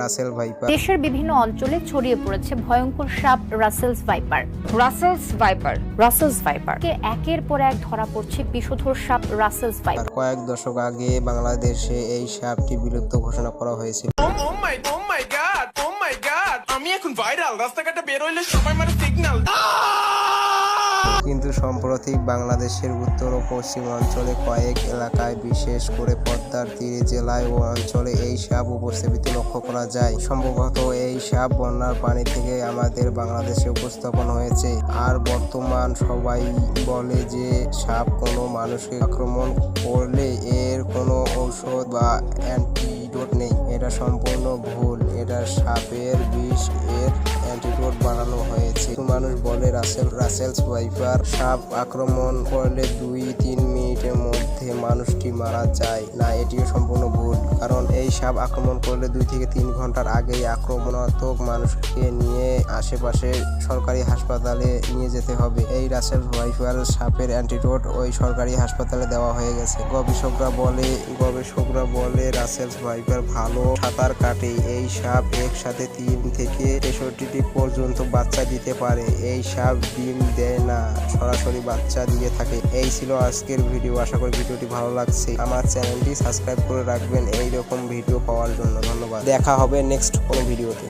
Russell viper. দেশের বিভিন্ন অঞ্চলে ছড়িয়ে পড়েছে ভয়ঙ্কর সাপ রাসেলস ভাইপার। রাসেলস ভাইপার কে একের পর এক ধরা পড়ছে বিষধর সাপ রাসেলস ভাইপার। কয়েক দশক আগে বাংলাদেশে এই সাপটি বিলুপ্ত ঘোষণা করা হয়েছিল। আমি এখন ভাইরাল, রাস্তাঘাটে বের হইলে সবাই মানে সিগন্যাল। কিন্তু সম্প্রতি বাংলাদেশের উত্তর ও পশ্চিম অঞ্চলে কয়েক এলাকায়, বিশেষ করে পদ্মার তীরে জেলায় ও অঞ্চলে এই সাপ উপস্থিতি লক্ষ্য করা যায়। সম্ভবত এই সাপ বন্যার পানি থেকে আমাদের বাংলাদেশে উপস্থাপন হয়েছে। আর বর্তমান সবাই বলে যে সাপ কোনো মানুষকে আক্রমণ করলে এর কোনো ঔষধ বা অ্যান্টিডোট নেই। এটা সম্পূর্ণ ভুল। এটা সাপের বিষ, এর অ্যান্টিডোট বানানো হয়েছে। মানুষ বলে রাসেলস ভাইপার সাপ আক্রমণ করলে 2-3 মিনিটের মধ্যে মানুষটি মারা যায়। না, এটিও সম্পূর্ণ ভুল। কারণ এই সাপ আক্রমণ করলে 2 থেকে 3 ঘন্টার আগেই আক্রমণাত্মক মানুষকে নিয়ে আশেপাশে সরকারি হাসপাতালে নিয়ে যেতে হবে। এই রাসেলস ভাইপার সাপের অ্যান্টিডোট ওই সরকারি হাসপাতালে দেওয়া হয়ে গেছে। গবেষকরা বলে রাসেলস ভাইপার ভালো সাঁতার কাটে। এই সাপ একসাথে 3 থেকে 63টি পর্যন্ত বাচ্চা দিতে পারে। এই সাপ ডিম দেয় না, সরাসরি বাচ্চা দিয়ে থাকে। এই ছিল আজকের ভিডিও। আশা করি ভিডিওটি ভালো লাগছে। আমার চ্যানেলটি সাবস্ক্রাইব করে রাখবেন এই রকম ভিডিও পাওয়ার জন্য। ধন্যবাদ। দেখা হবে নেক্সট কোনো ভিডিওতে।